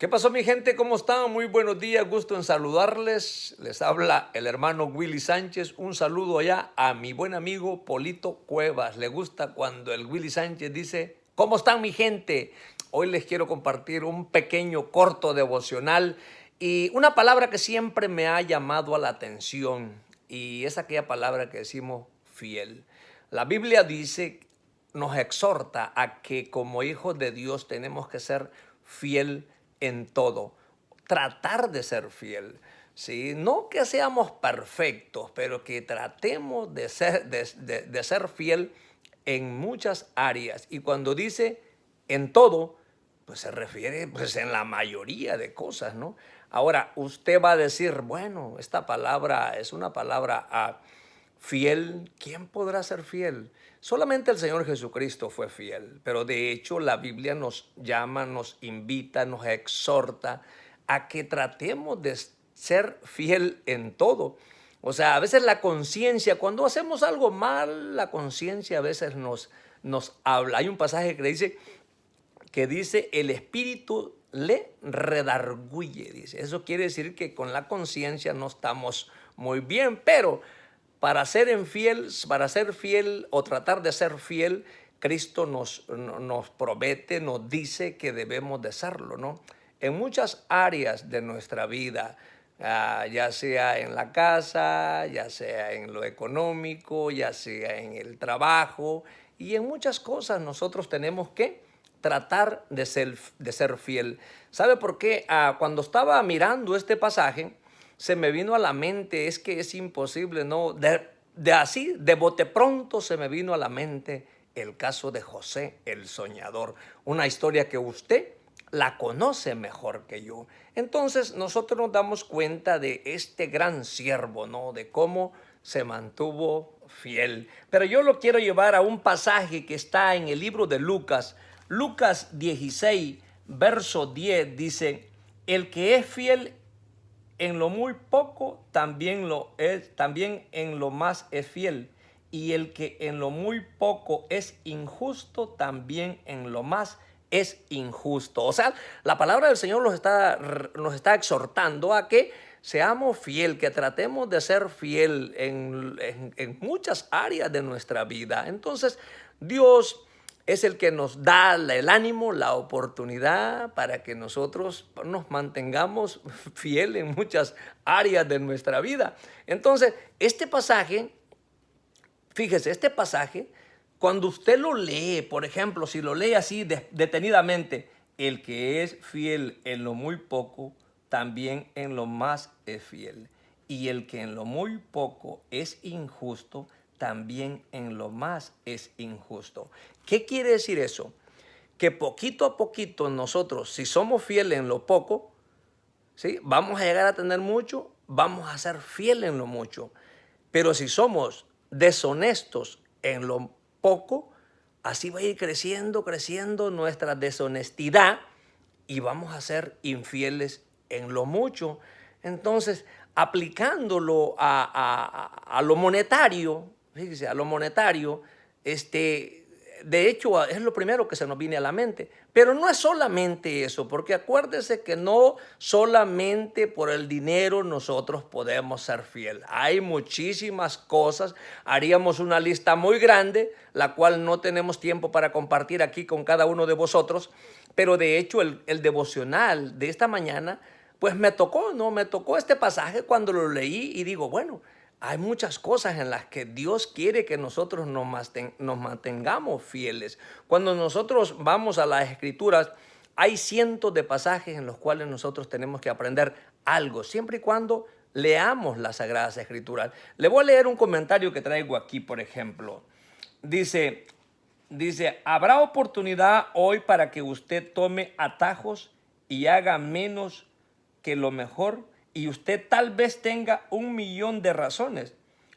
¿Qué pasó, mi gente? ¿Cómo están? Muy buenos días, gusto en saludarles. Les habla el hermano Willy Sánchez. Un saludo allá a mi buen amigo Polito Cuevas. Le gusta cuando el Willy Sánchez dice, ¿cómo están, mi gente? Hoy les quiero compartir un pequeño corto devocional y una palabra que siempre me ha llamado a la atención, y es aquella palabra que decimos fiel. La Biblia dice, nos exhorta a que como hijos de Dios tenemos que ser fiel en todo, tratar de ser fiel, ¿sí? No que seamos perfectos, pero que tratemos de ser fiel en muchas áreas. Y cuando dice en todo, pues se refiere pues en la mayoría de cosas, ¿no? Ahora, usted va a decir, bueno, esta palabra es una palabra fiel. ¿Quién podrá ser fiel? Solamente el Señor Jesucristo fue fiel, pero de hecho la Biblia nos llama, nos invita, nos exhorta a que tratemos de ser fiel en todo. O sea, a veces la conciencia, cuando hacemos algo mal, la conciencia a veces nos habla. Hay un pasaje que dice el espíritu le redarguye, dice. Eso quiere decir que con la conciencia no estamos muy bien, pero para ser fiel o tratar de ser fiel, Cristo nos promete, nos dice que debemos de serlo, ¿no? En muchas áreas de nuestra vida, ya sea en la casa, ya sea en lo económico, ya sea en el trabajo, y en muchas cosas nosotros tenemos que tratar de ser fiel. ¿Sabe por qué? Cuando estaba mirando este pasaje, se me vino a la mente, es que es imposible, ¿no? De bote pronto se me vino a la mente el caso de José, el soñador. Una historia que usted la conoce mejor que yo. Entonces nosotros nos damos cuenta de este gran siervo, ¿no? De cómo se mantuvo fiel. Pero yo lo quiero llevar a un pasaje que está en el libro de Lucas. Lucas 16, verso 10 dice, el que es fiel en lo muy poco también en lo más es fiel. Y el que en lo muy poco es injusto, también en lo más es injusto. O sea, la palabra del Señor nos está exhortando a que seamos fiel, que tratemos de ser fiel en muchas áreas de nuestra vida. Entonces, Dios es el que nos da el ánimo, la oportunidad para que nosotros nos mantengamos fiel en muchas áreas de nuestra vida. Entonces, este pasaje, fíjese, este pasaje, cuando usted lo lee, por ejemplo, si lo lee así detenidamente, el que es fiel en lo muy poco, también en lo más es fiel. Y el que en lo muy poco es injusto, también en lo más es injusto. ¿Qué quiere decir eso? Que poquito a poquito nosotros, si somos fieles en lo poco, ¿sí? Vamos a llegar a tener mucho, vamos a ser fieles en lo mucho. Pero si somos deshonestos en lo poco, así va a ir creciendo, creciendo nuestra deshonestidad y vamos a ser infieles en lo mucho. Entonces, aplicándolo a lo monetario, fíjese, a lo monetario, de hecho, es lo primero que se nos viene a la mente. Pero no es solamente eso, porque acuérdese que no solamente por el dinero nosotros podemos ser fiel. Hay muchísimas cosas. Haríamos una lista muy grande, la cual no tenemos tiempo para compartir aquí con cada uno de vosotros. Pero de hecho, el devocional de esta mañana, pues me tocó, ¿no? Me tocó este pasaje cuando lo leí y digo, bueno, hay muchas cosas en las que Dios quiere que nosotros nos mantengamos fieles. Cuando nosotros vamos a las Escrituras, hay cientos de pasajes en los cuales nosotros tenemos que aprender algo, siempre y cuando leamos las Sagradas Escrituras. Le voy a leer un comentario que traigo aquí, por ejemplo. Dice, habrá oportunidad hoy para que usted tome atajos y haga menos que lo mejor, y usted tal vez tenga 1.000.000 de razones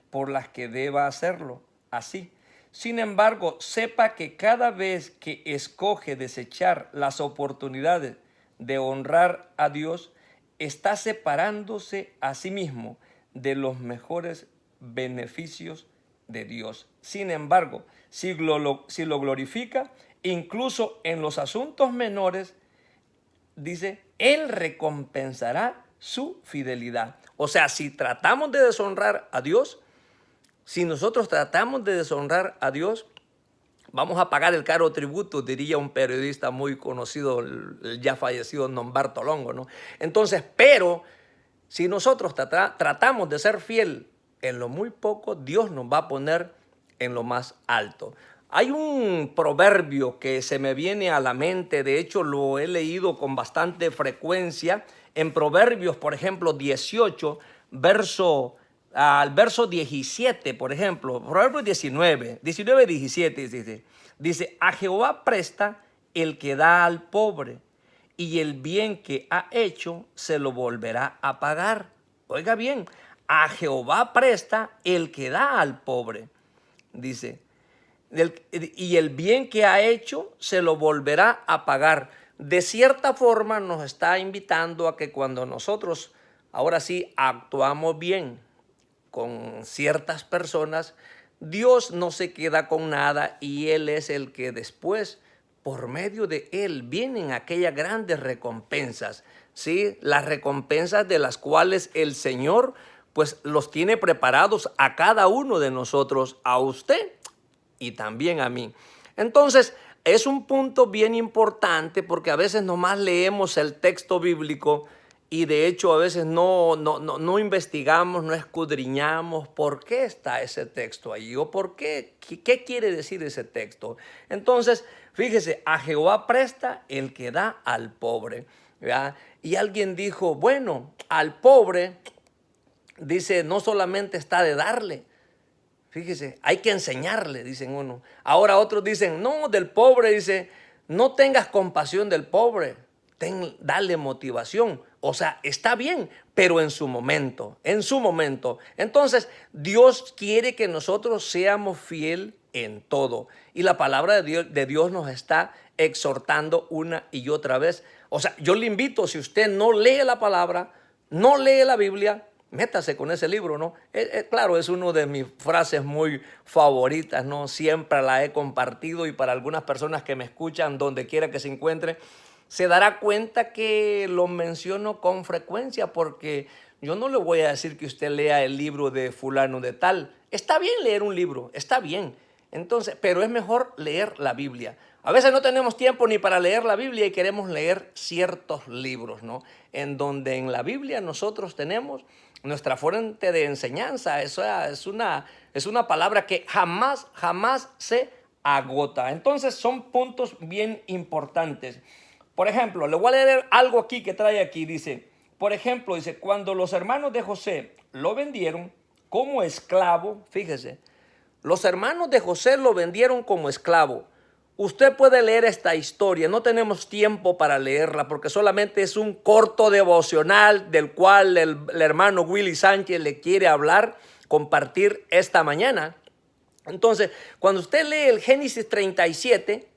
por las que deba hacerlo así. Sin embargo, sepa que cada vez que escoge desechar las oportunidades de honrar a Dios, está separándose a sí mismo de los mejores beneficios de Dios. Sin embargo, si lo glorifica, incluso en los asuntos menores, dice, Él recompensará su fidelidad. O sea, si tratamos de deshonrar a Dios, si nosotros tratamos de deshonrar a Dios, vamos a pagar el caro tributo, diría un periodista muy conocido, el ya fallecido Norberto Longo, ¿no? Entonces, pero si nosotros tratamos de ser fiel en lo muy poco, Dios nos va a poner en lo más alto. Hay un proverbio que se me viene a la mente, de hecho lo he leído con bastante frecuencia, en Proverbios, por ejemplo, 18, al verso 17, por ejemplo, Proverbios 19, 17, dice, a Jehová presta el que da al pobre, y el bien que ha hecho se lo volverá a pagar. Oiga bien, a Jehová presta el que da al pobre, dice, y el bien que ha hecho se lo volverá a pagar. De cierta forma nos está invitando a que cuando nosotros ahora sí actuamos bien con ciertas personas, Dios no se queda con nada y Él es el que después, por medio de Él, vienen aquellas grandes recompensas, ¿sí? Las recompensas de las cuales el Señor pues los tiene preparados a cada uno de nosotros, a usted y también a mí. Entonces, es un punto bien importante porque a veces nomás leemos el texto bíblico y de hecho a veces no investigamos, no escudriñamos por qué está ese texto ahí o por qué quiere decir ese texto. Entonces, fíjese, a Jehová presta el que da al pobre, ¿verdad? Y alguien dijo, bueno, al pobre, dice, no solamente está de darle, fíjese, hay que enseñarle, dicen uno. Ahora otros dicen, no, del pobre, dice, no tengas compasión del pobre, dale motivación. O sea, está bien, pero en su momento, en su momento. Entonces, Dios quiere que nosotros seamos fiel en todo. Y la palabra de Dios nos está exhortando una y otra vez. O sea, yo le invito, si usted no lee la palabra, no lee la Biblia, métase con ese libro, ¿no? Claro, es una de mis frases muy favoritas, ¿no? Siempre la he compartido y para algunas personas que me escuchan, donde quiera que se encuentre, se dará cuenta que lo menciono con frecuencia porque yo no le voy a decir que usted lea el libro de fulano de tal. Está bien leer un libro, está bien. Entonces, pero es mejor leer la Biblia. A veces no tenemos tiempo ni para leer la Biblia y queremos leer ciertos libros, ¿no? En donde en la Biblia nosotros tenemos nuestra fuente de enseñanza. Eso es una palabra que jamás se agota. Entonces son puntos bien importantes. Por ejemplo, le voy a leer algo aquí que trae aquí. Dice, por ejemplo, dice, cuando los hermanos de José lo vendieron como esclavo, fíjese, los hermanos de José lo vendieron como esclavo. Usted puede leer esta historia, no tenemos tiempo para leerla porque solamente es un corto devocional del cual el hermano Willy Sánchez le quiere hablar, compartir esta mañana. Entonces, cuando usted lee el Génesis 37,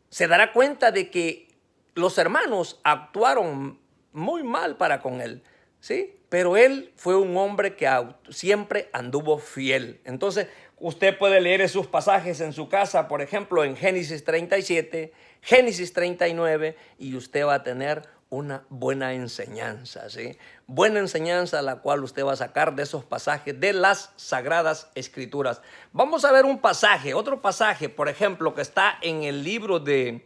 se dará cuenta de que los hermanos actuaron muy mal para con él, ¿sí? Pero él fue un hombre que siempre anduvo fiel. Entonces, usted puede leer esos pasajes en su casa, por ejemplo, en Génesis 37, Génesis 39, y usted va a tener una buena enseñanza, ¿sí? Buena enseñanza la cual usted va a sacar de esos pasajes de las Sagradas Escrituras. Vamos a ver un pasaje, otro pasaje, por ejemplo, que está en el libro de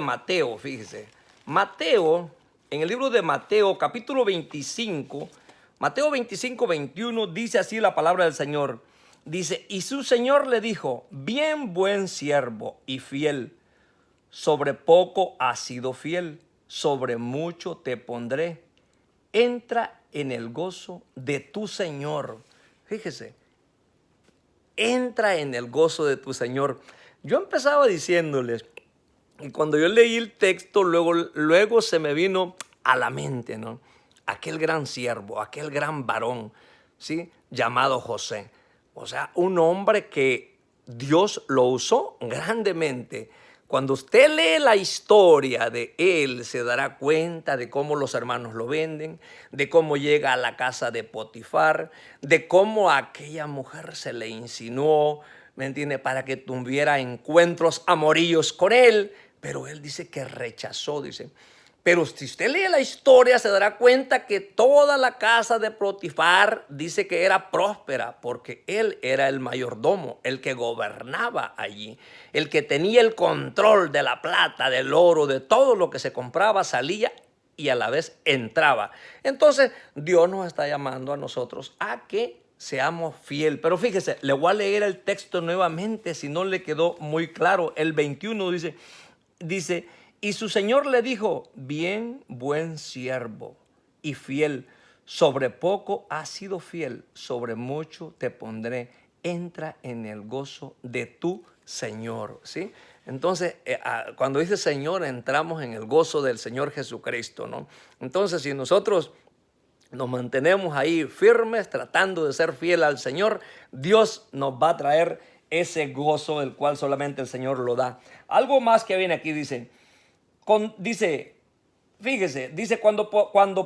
Mateo, fíjese. Mateo, en el libro de Mateo, capítulo 25, Mateo 25, 21, dice así la palabra del Señor. Dice, y su Señor le dijo, bien buen siervo y fiel, sobre poco has sido fiel, sobre mucho te pondré. Entra en el gozo de tu Señor. Fíjese, entra en el gozo de tu Señor. Yo empezaba diciéndoles, y cuando yo leí el texto, luego se me vino a la mente, ¿no? Aquel gran siervo, aquel gran varón, ¿sí? Llamado José. O sea, un hombre que Dios lo usó grandemente. Cuando usted lee la historia de él, se dará cuenta de cómo los hermanos lo venden, de cómo llega a la casa de Potifar, de cómo a aquella mujer se le insinuó, ¿me entiende? Para que tuviera encuentros amoríos con él. pero él dice que rechazó, dice. Pero si usted lee la historia se dará cuenta que toda la casa de Potifar dice que era próspera porque él era el mayordomo, el que gobernaba allí, el que tenía el control de la plata, del oro, de todo lo que se compraba, salía y a la vez entraba. Entonces Dios nos está llamando a nosotros a que seamos fiel. Pero fíjese, le voy a leer el texto nuevamente si no le quedó muy claro. El 21 dice, y su señor le dijo, bien, buen siervo y fiel, sobre poco has sido fiel, sobre mucho te pondré, entra en el gozo de tu Señor, ¿sí? Entonces, cuando dice Señor, entramos en el gozo del Señor Jesucristo, ¿no? Entonces, si nosotros nos mantenemos ahí firmes, tratando de ser fiel al Señor, Dios nos va a traer ese gozo, el cual solamente el Señor lo da. Algo más que viene aquí, dice, cuando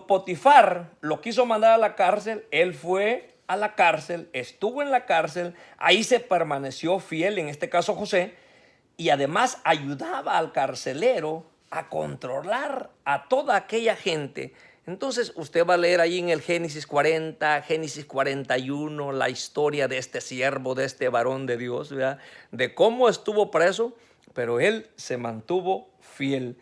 Potifar lo quiso mandar a la cárcel, él fue a la cárcel, estuvo en la cárcel, ahí se permaneció fiel, en este caso José, y además ayudaba al carcelero a controlar a toda aquella gente. Entonces usted va a leer ahí en el Génesis 40, Génesis 41, la historia de este siervo, de este varón de Dios, ¿verdad? De cómo estuvo preso, pero él se mantuvo fiel.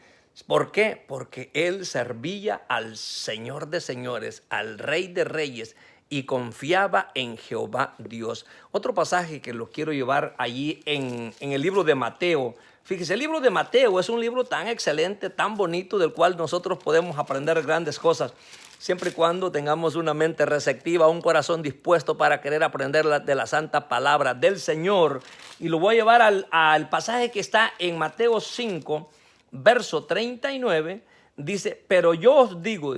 ¿Por qué? Porque él servía al Señor de señores, al Rey de reyes, y confiaba en Jehová Dios. Otro pasaje que lo quiero llevar allí en el libro de Mateo. Fíjese, el libro de Mateo es un libro tan excelente, tan bonito, del cual nosotros podemos aprender grandes cosas, siempre y cuando tengamos una mente receptiva, un corazón dispuesto para querer aprender de la santa palabra del Señor. Y lo voy a llevar al pasaje que está en Mateo 5, verso 39, dice, pero yo os digo,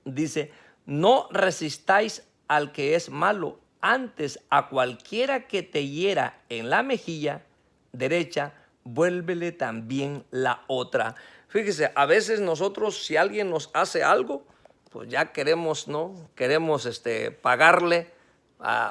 dice, no resistáis al que es malo, antes a cualquiera que te hiera en la mejilla derecha, vuélvele también la otra. Fíjese, a veces nosotros, si alguien nos hace algo, pues ya queremos, ¿no? Queremos pagarle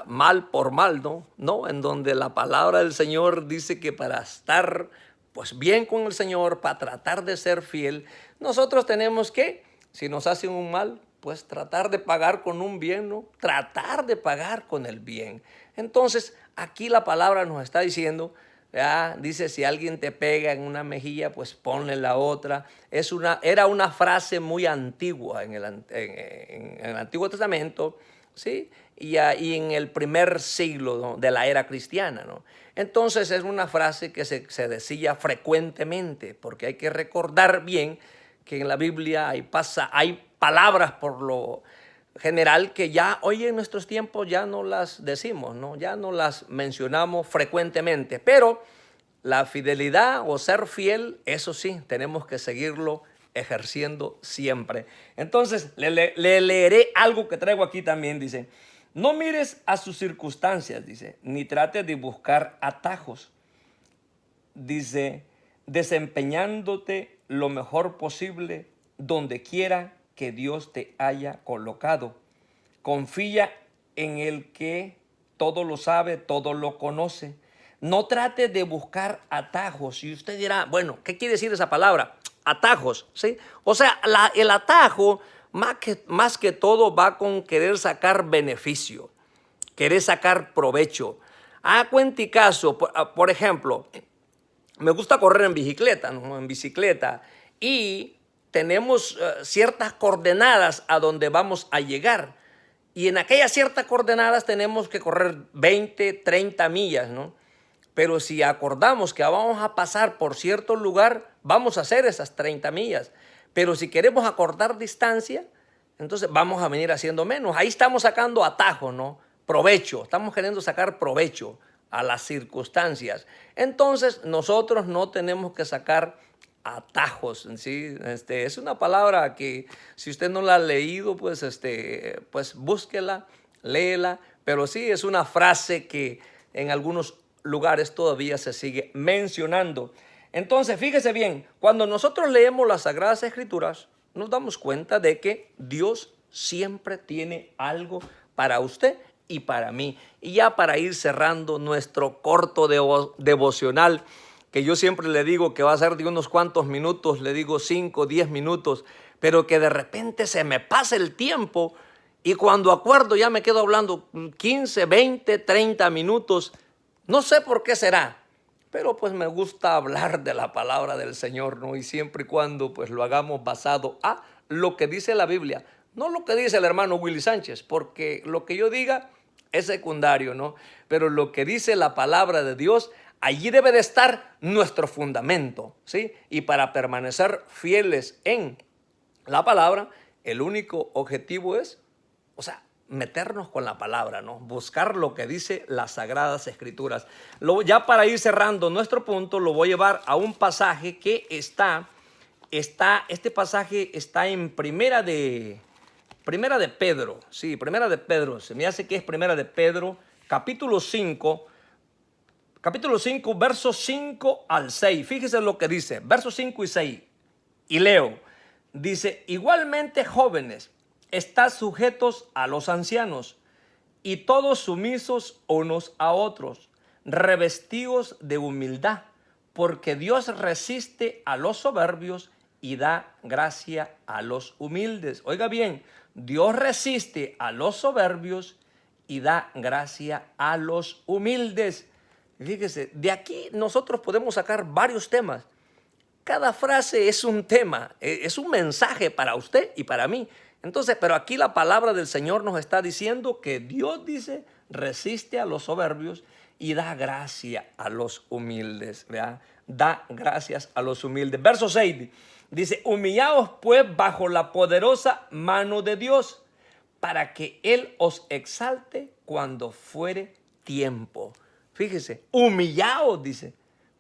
mal por mal, ¿no? ¿No? En donde la palabra del Señor dice que para estar pues bien con el Señor, para tratar de ser fiel, nosotros tenemos que, si nos hacen un mal, pues tratar de pagar con un bien, ¿no? Tratar de pagar con el bien. Entonces, aquí la palabra nos está diciendo, dice, si alguien te pega en una mejilla, pues ponle la otra. Era una frase muy antigua en el Antiguo Testamento, ¿sí? Y en el primer siglo, ¿no?, de la era cristiana, ¿no? Entonces es una frase que se decía frecuentemente, porque hay que recordar bien que en la Biblia hay palabras por lo general que ya hoy en nuestros tiempos ya no las decimos, ¿no? Ya no las mencionamos frecuentemente, pero la fidelidad o ser fiel, eso sí, tenemos que seguirlo ejerciendo siempre. Entonces le leeré algo que traigo aquí también, dice, no mires a sus circunstancias, dice, ni trates de buscar atajos, dice, desempeñándote lo mejor posible donde quiera que Dios te haya colocado. Confía en el que todo lo sabe, todo lo conoce. No trate de buscar atajos. Y usted dirá, bueno, ¿qué quiere decir esa palabra? Atajos, ¿sí? O sea, el atajo más que todo va con querer sacar beneficio, querer sacar provecho. Cuenta y caso, por ejemplo, me gusta correr en bicicleta, ¿no? En bicicleta, y tenemos ciertas coordenadas a donde vamos a llegar. Y en aquellas ciertas coordenadas tenemos que correr 20, 30 millas, ¿no? Pero si acordamos que vamos a pasar por cierto lugar, vamos a hacer esas 30 millas. Pero si queremos acortar distancia, entonces vamos a venir haciendo menos. Ahí estamos sacando atajos, ¿no? Provecho, estamos queriendo sacar provecho a las circunstancias. Entonces nosotros no tenemos que sacar atajos, ¿sí? Es una palabra que si usted no la ha leído, pues, pues búsquela, léela, pero sí es una frase que en algunos lugares todavía se sigue mencionando. Entonces, fíjese bien, cuando nosotros leemos las Sagradas Escrituras, nos damos cuenta de que Dios siempre tiene algo para usted y para mí. Y ya para ir cerrando nuestro corto devocional, que yo siempre le digo que va a ser de unos cuantos minutos, le digo 5, 10 minutos, pero que de repente se me pasa el tiempo y cuando acuerdo ya me quedo hablando 15, 20, 30 minutos. No sé por qué será, pero pues me gusta hablar de la palabra del Señor, ¿no? Y siempre y cuando pues lo hagamos basado a lo que dice la Biblia, no lo que dice el hermano Willy Sánchez, porque lo que yo diga es secundario, ¿no? Pero lo que dice la palabra de Dios, allí debe de estar nuestro fundamento, ¿sí? Y para permanecer fieles en la palabra, el único objetivo es, meternos con la palabra, ¿no? Buscar lo que dice las Sagradas Escrituras. Ya para ir cerrando nuestro punto, lo voy a llevar a un pasaje que este pasaje está en Primera de Pedro. Sí, Primera de Pedro. Se me hace que es Primera de Pedro, capítulo 5, versos 5 al 6. Fíjese lo que dice, versos 5 y 6. Y leo, dice, igualmente jóvenes, estad sujetos a los ancianos, y todos sumisos unos a otros, revestidos de humildad, porque Dios resiste a los soberbios y da gracia a los humildes. Oiga bien, Dios resiste a los soberbios y da gracia a los humildes. Fíjese, de aquí nosotros podemos sacar varios temas. Cada frase es un tema, es un mensaje para usted y para mí. Entonces, pero aquí la palabra del Señor nos está diciendo que Dios dice, resiste a los soberbios y da gracia a los humildes, ¿verdad? Da gracias a los humildes. Verso 6 dice, humillaos pues bajo la poderosa mano de Dios, para que Él os exalte cuando fuere tiempo. Fíjese, humillaos, dice,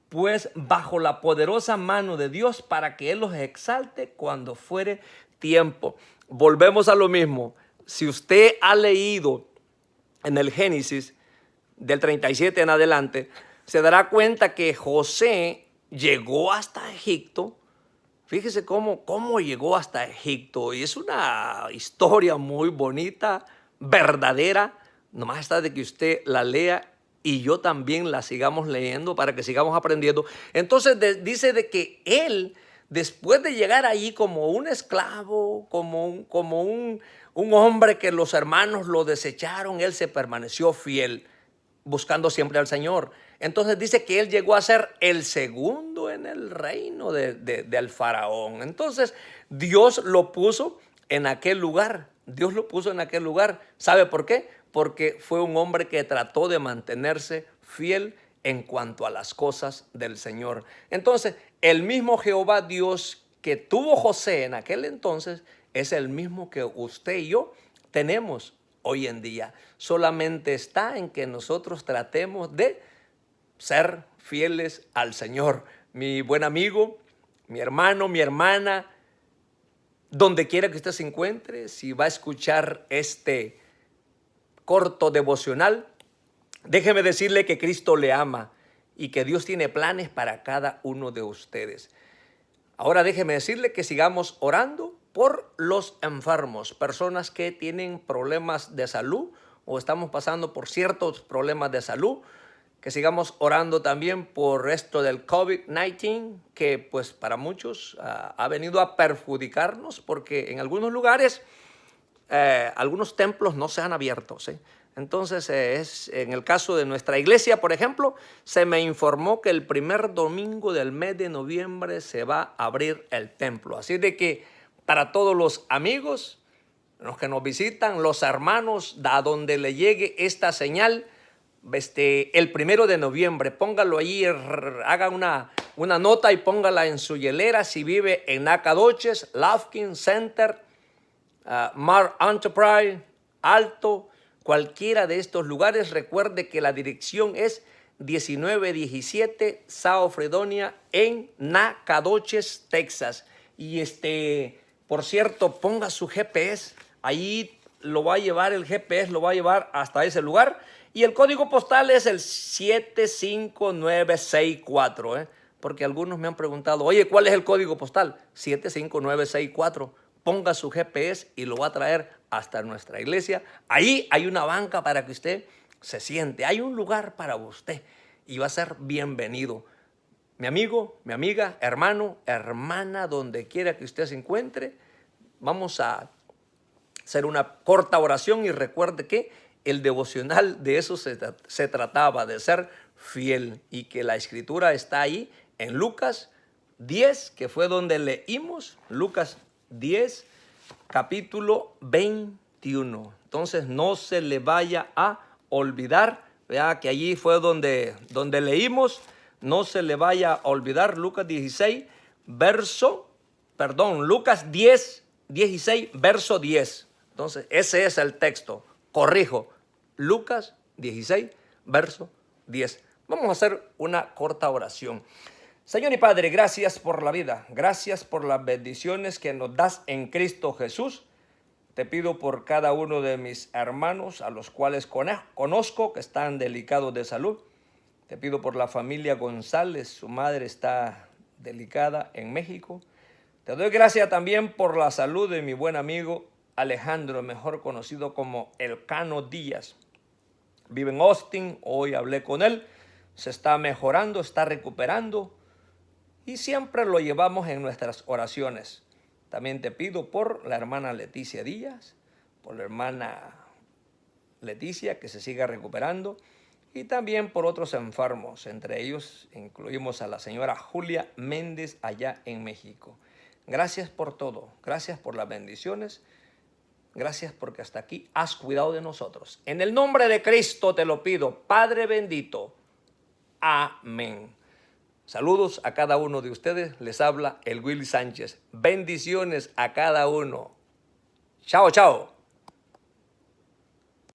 pues bajo la poderosa mano de Dios, para que Él los exalte cuando fuere tiempo. Volvemos a lo mismo. Si usted ha leído en el Génesis del 37 en adelante, se dará cuenta que José llegó hasta Egipto. Fíjese cómo llegó hasta Egipto. Y es una historia muy bonita, verdadera. Nomás está de que usted la lea y yo también la sigamos leyendo para que sigamos aprendiendo. Entonces dice de que él, después de llegar allí como un esclavo, como un hombre que los hermanos lo desecharon, él se permaneció fiel, buscando siempre al Señor. Entonces dice que él llegó a ser el segundo en el reino del faraón. Entonces Dios lo puso en aquel lugar. Dios lo puso en aquel lugar. ¿Sabe por qué? Porque fue un hombre que trató de mantenerse fiel en cuanto a las cosas del Señor. Entonces, el mismo Jehová Dios que tuvo José en aquel entonces es el mismo que usted y yo tenemos hoy en día. Solamente está en que nosotros tratemos de ser fieles al Señor. Mi buen amigo, mi hermano, mi hermana, donde quiera que usted se encuentre, si va a escuchar este corto devocional, déjeme decirle que Cristo le ama y que Dios tiene planes para cada uno de ustedes. Ahora déjeme decirle que sigamos orando por los enfermos, personas que tienen problemas de salud o estamos pasando por ciertos problemas de salud, que sigamos orando también por esto del COVID-19, que pues para muchos ha venido a perjudicarnos porque en algunos lugares algunos templos no se han abierto, ¿sí? Entonces, en el caso de nuestra iglesia, por ejemplo, se me informó que el primer domingo del mes de noviembre se va a abrir el templo. Así de que para todos los amigos, los que nos visitan, los hermanos, a donde le llegue esta señal, el 1 de noviembre, póngalo ahí, haga una nota y póngala en su hielera. Si vive en Nacogdoches, Lufkin Center, Mar Enterprise, Alto, cualquiera de estos lugares, recuerde que la dirección es 1917 South Fredonia en Nacogdoches, Texas. Y por cierto, ponga su GPS, ahí lo va a llevar, el GPS lo va a llevar hasta ese lugar. Y el código postal es el 75964, porque algunos me han preguntado, oye, ¿cuál es el código postal? 75964. Ponga su GPS y lo va a traer hasta nuestra iglesia. Ahí hay una banca para que usted se siente. Hay un lugar para usted y va a ser bienvenido. mi amigo, mi amiga, hermano, hermana, donde quiera que usted se encuentre, vamos a hacer una corta oración y recuerde que el devocional de eso se trataba, de ser fiel, y que la escritura está ahí en Lucas 10, que fue donde leímos, Lucas 10, capítulo 21. Entonces no se le vaya a olvidar, vea que allí fue donde leímos, no se le vaya a olvidar Lucas 16, Lucas 10, 16, verso 10. Entonces ese es el texto, corrijo, Lucas 16, verso 10. Vamos a hacer una corta oración. Señor y Padre, gracias por la vida, gracias por las bendiciones que nos das en Cristo Jesús. Te pido por cada uno de mis hermanos a los cuales conozco que están delicados de salud. Te pido por la familia González, su madre está delicada en México. Te doy gracias también por la salud de mi buen amigo Alejandro, mejor conocido como Elcano Díaz. Vive en Austin, hoy hablé con él, se está mejorando, está recuperando y siempre lo llevamos en nuestras oraciones. También te pido por la hermana Leticia Díaz, por la hermana Leticia que se siga recuperando y también por otros enfermos. Entre ellos incluimos a la señora Julia Méndez allá en México. Gracias por todo, gracias por las bendiciones, gracias porque hasta aquí has cuidado de nosotros. En el nombre de Cristo te lo pido, Padre bendito. Amén. Saludos a cada uno de ustedes. Les habla el Willy Sánchez. Bendiciones a cada uno. Chao, chao.